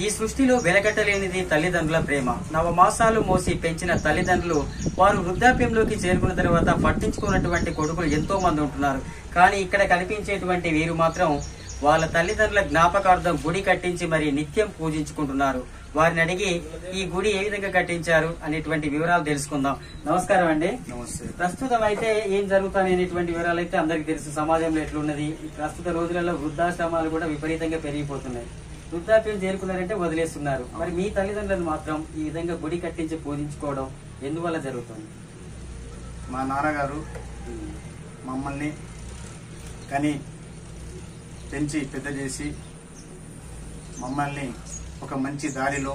ఈ సృష్టిలో వెలకట్టలేనిది తల్లిదండ్రుల ప్రేమ. నవమాసాలు మోసి పెంచిన తల్లిదండ్రులు వారు వృద్ధాప్యంలోకి చేరుకున్న తర్వాత పట్టించుకున్నటువంటి కొడుకులు ఎంతో మంది ఉంటున్నారు. కానీ ఇక్కడ కనిపించేటువంటి వీరు మాత్రం వాళ్ళ తల్లిదండ్రుల జ్ఞాపకార్థం గుడి కట్టించి మరి నిత్యం పూజించుకుంటున్నారు. వారిని అడిగి ఈ గుడి ఏ విధంగా కట్టించారు అనేటువంటి వివరాలు తెలుసుకుందాం. నమస్కారం అండి. నమస్తే. ప్రస్తుతం అయితే ఏం జరుగుతాయి అనేటువంటి వివరాలు అయితే అందరికీ తెలుసు. సమాజంలో ఎట్లున్నది, ప్రస్తుత రోజులలో వృద్ధాశ్రమాలు కూడా విపరీతంగా పెరిగిపోతున్నాయి. వృద్ధాప్యం చేరుకున్నారంటే వదిలేస్తున్నారు. మరి మీ తల్లిదండ్రులను మాత్రం ఈ విధంగా గుడి కట్టించి పూజించుకోవడం ఎందువల్ల జరుగుతుంది? మా నాన్నగారు మమ్మల్ని కని పెంచి పెద్ద చేసి మమ్మల్ని ఒక మంచి దారిలో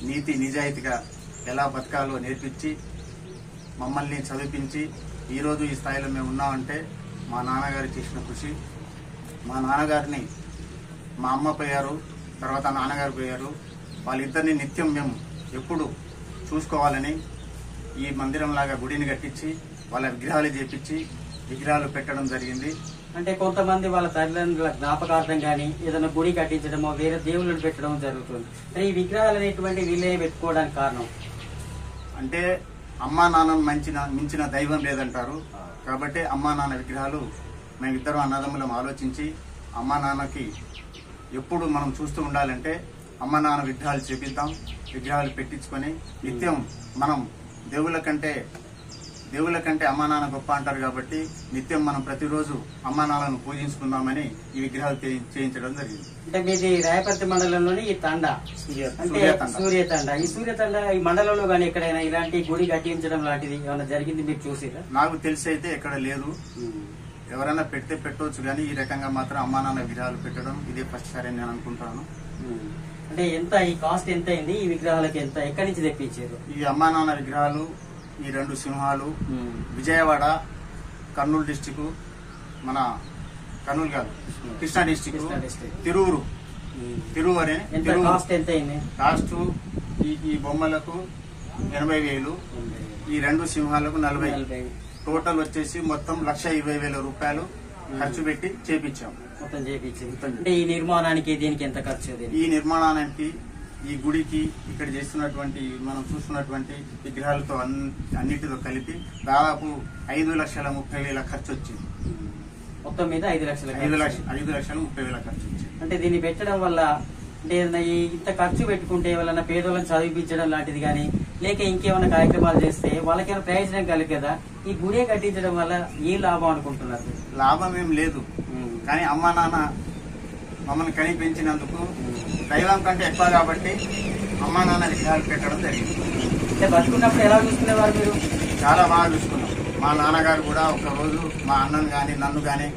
నీతి నిజాయితీగా ఎలా బతకాలో నేర్పించి మమ్మల్ని చదివించి ఈరోజు ఈ స్థాయిలో మేము ఉన్నామంటే మా నాన్నగారు చేసిన కృషి. మా నాన్నగారిని మా అమ్మ పోయారు, తర్వాత నాన్నగారు పోయారు. వాళ్ళిద్దరిని నిత్యం మేము ఎప్పుడు చూసుకోవాలని ఈ మందిరంలాగా గుడిని కట్టించి వాళ్ళ విగ్రహాలు చేపించి విగ్రహాలు పెట్టడం జరిగింది. అంటే కొంతమంది వాళ్ళ తల్లిదండ్రుల జ్ఞాపకార్థం గానీ ఏదైనా గుడి కట్టించడమో వేరే దేవుళ్ళని పెట్టడం జరుగుతుంది. ఈ విగ్రహాలు అనేటువంటి వీళ్ళే పెట్టుకోవడానికి కారణం అంటే అమ్మా నాన్నను మించిన దైవం లేదంటారు. కాబట్టి అమ్మా నాన్న విగ్రహాలు మేమిద్దరం అన్నదమ్ములం ఆలోచించి అమ్మా నాన్నకి ఎప్పుడు మనం చూస్తూ ఉండాలంటే అమ్మా నాన్న విగ్రహాలు చేపిద్దాం, విగ్రహాలు పెట్టించుకొని నిత్యం మనం దేవుళ్ళ కంటే అమ్మా నాన్న గొప్ప అంటారు. కాబట్టి నిత్యం మనం ప్రతిరోజు అమ్మా నాన్నను పూజించుకుందామని ఈ విగ్రహాలు చేయించడం జరిగింది. అంటే మీది రాయపర్తి మండలంలోని ఈ తండ అంటే సూర్యతండ. ఈ సూర్యతండ ఈ మండలంలో కానీ ఎక్కడైనా ఇలాంటి గుడి కట్టించడం లాంటిది ఏమైనా జరిగింది మీరు చూసిరా? నాకు తెలిసి అయితే ఎక్కడ లేదు. ఎవరైనా పెడితే పెట్టవచ్చు, కానీ ఈ రకంగా మాత్రం అమ్మా నాన్న విగ్రహాలు పెట్టడం ఇదే ఫస్ట్ సారి నేను అనుకుంటాను. అంటే ఎంత ఈ కాస్ట్ ఎంత అయింది? ఈ విగ్రహాలకి ఎంత, ఎక్కడి నుంచి తెప్పించారు? ఈ అమ్మా నాన్న విగ్రహాలు, ఈ 2 సింహాలు విజయవాడ, కర్నూలు డిస్టిక్, మన కర్నూలు కాదు కృష్ణా డిస్టిక్, తిరువురు అనే కాస్ట్ ఎంత అయింది? కాస్ట్ ఈ బొమ్మలకు 80,000, ఈ 2 సింహాలకు 40,000, టోటల్ వచ్చేసి మొత్తం 1,20,000 రూపాయలు ఖర్చు పెట్టి చేపించాం. మొత్తం చేపించింది. అంటే ఈ నిర్మాణానికి దీనికి ఎంత ఖర్చు? ఈ నిర్మాణానికి, ఈ గుడికి, ఇక్కడ చేస్తున్నటువంటి మనం చూస్తున్నటువంటి విగ్రహాలతో అన్నిటితో కలిపి దాదాపు 5,30,000 ఖర్చు వచ్చింది. మొత్తం మీద 5,30,000 ఖర్చు వచ్చింది. అంటే దీన్ని పెట్టడం వల్ల అంటే ఇంత ఖర్చు పెట్టుకుంటే వాళ్ళ పేదోళ్ళని చదివించడం లాంటిది కానీ లేక ఇంకేమైనా కార్యక్రమాలు చేస్తే వాళ్ళకేమైనా ప్రయోజనం కలిగి కదా. ఈ గుడే కట్టించడం వల్ల ఏ లాభం అనుకుంటున్నారు? లాభం ఏం లేదు, కానీ అమ్మా నాన్న మమ్మల్ని కని పెంచినందుకు దైవం కంటే ఎక్కువ కాబట్టి అమ్మా నాన్న విగ్రహాలు పెట్టడం జరిగింది. అంటే బతుకున్నప్పుడు ఎలా చూసుకునేవారు మీరు? చాలా బాగా చూసుకున్నాం. మా నాన్నగారు కూడా ఒక రోజు మా అన్నను కానీ నన్ను కానీ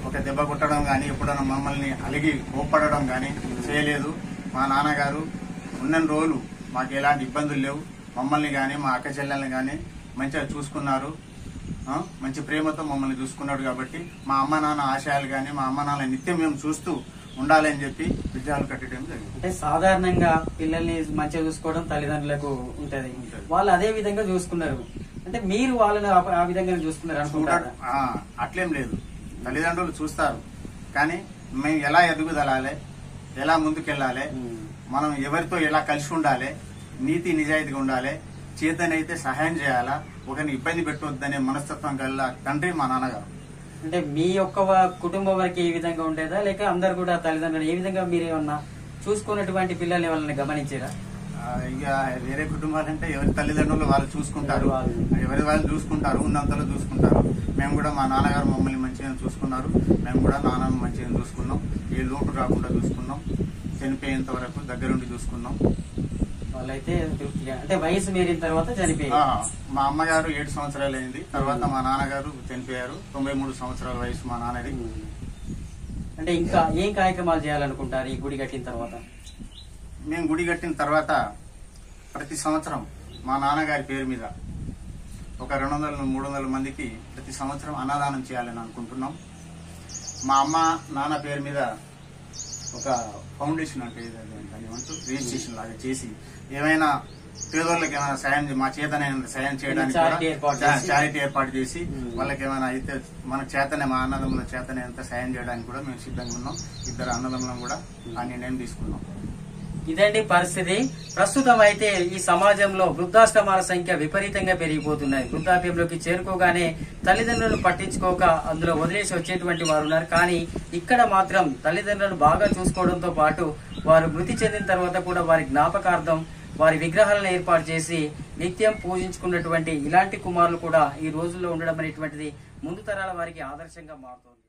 ఒక దెబ్బ కొట్టడం కానీ ఎప్పుడైనా మమ్మల్ని అలిగి కోప్పడడం కానీ చేయలేదు. మా నాన్నగారు ఉన్న రోజులు మాకు ఎలాంటి ఇబ్బందులు లేవు. మమ్మల్ని కానీ మా అక్క చెల్లెల్ని కానీ మంచిగా చూసుకున్నారు. మంచి ప్రేమతో మమ్మల్ని చూసుకున్నాడు. కాబట్టి మా అమ్మ నాన్న ఆశయాలు కానీ మా అమ్మ నాన్న నిత్యం మేము చూస్తూ ఉండాలని చెప్పి విగ్రహాలు కట్టడం జరిగింది. అంటే సాధారణంగా పిల్లల్ని మంచిగా చూసుకోవడం తల్లిదండ్రులకు ఉంటది, వాళ్ళు అదే విధంగా చూసుకున్నారు. అంటే మీరు వాళ్ళని ఆ విధంగా చూసుకున్నారు అనుకుంటారు? అట్లేం లేదు, తల్లిదండ్రులు చూస్తారు. కానీ మేము ఎలా ఎదుగుదలాలి, ఎలా ముందుకెళ్ళాలి, మనం ఎవరితో ఎలా కలిసి ఉండాలి, నీతి నిజాయితీగా ఉండాలి, చేతనైతే సహాయం చేయాలా, ఒకరిని ఇబ్బంది పెట్టవద్దనే మనస్తత్వం గల తండ్రి మా నాన్నగారు. అంటే మీ యొక్క కుటుంబం వరకు ఏ విధంగా ఉండేదా లేక అందరు కూడా తల్లిదండ్రులు ఏ విధంగా మీరేమన్నా చూసుకున్నటువంటి పిల్లల్ని వాళ్ళని గమనించారా? ఇక వేరే కుటుంబాలంటే ఎవరి తల్లిదండ్రులు వాళ్ళు చూసుకుంటారు, ఎవరి వాళ్ళు చూసుకుంటారు, ఉన్నంతలో చూసుకుంటారు. మేము కూడా మా నాన్నగారు మమ్మల్ని మంచిగా చూసుకున్నారు, మేము కూడా నాన్నను మంచిగా చూసుకున్నాం. ఏ లోటు రాకుండా చూసుకున్నాం, చనిపోయేంత వరకు దగ్గరుండి చూసుకున్నాం. వాళ్ళైతే అంటే వయసు మీరిన తర్వాత చనిపోయారు. మా అమ్మగారు 7 సంవత్సరాలు అయింది, తర్వాత మా నాన్నగారు చనిపోయారు. 93 సంవత్సరాల వయసు మా నాన్నది. అంటే ఇంకా ఏం కార్యక్రమాలు చేయాలనుకుంటారు ఈ గుడి కట్టిన తర్వాత? మేము గుడి కట్టిన తర్వాత ప్రతి సంవత్సరం మా నాన్నగారి పేరు మీద ఒక 200-300 మందికి ప్రతి సంవత్సరం అన్నదానం చేయాలని అనుకుంటున్నాం. మా అమ్మ నాన్న పేరు మీద ఒక ఫౌండేషన్ అంటే రిజిస్ట్రేషన్ లాగా చేసి ఏమైనా పేదోళ్ళకి ఏమైనా సాయం, మా చేతనైనా సాయం చేయడానికి చారిటీ ఏర్పాటు చేసి వాళ్ళకి ఏమైనా అయితే మన చేతనే, మా అన్నదమ్ముల చేతనే ఎంత సాయం చేయడానికి కూడా మేము సిద్ధంగా ఉన్నాం. 2 అన్నదమ్ములం కూడా ఆ నిర్ణయం తీసుకున్నాం. ఇదండి పరిస్థితి. ప్రస్తుతం అయితే ఈ సమాజంలో వృద్ధాశ్రమాల సంఖ్య విపరీతంగా పెరిగిపోతున్నాయి. వృద్ధాప్యంలోకి చేరుకోగానే తల్లిదండ్రులను పట్టించుకోక అందులో వదిలేసి వచ్చేటువంటి వారు ఉన్నారు. కానీ ఇక్కడ మాత్రం తల్లిదండ్రులను బాగా చూసుకోవడంతో పాటు వారు మృతి చెందిన తర్వాత కూడా వారి జ్ఞాపకార్థం వారి విగ్రహాలను ఏర్పాటు చేసి నిత్యం పూజించుకున్నటువంటి ఇలాంటి కుమారులు కూడా ఈ రోజుల్లో ఉండడం అనేటువంటిది ముందు తరాల వారికి ఆదర్శంగా మారుతోంది.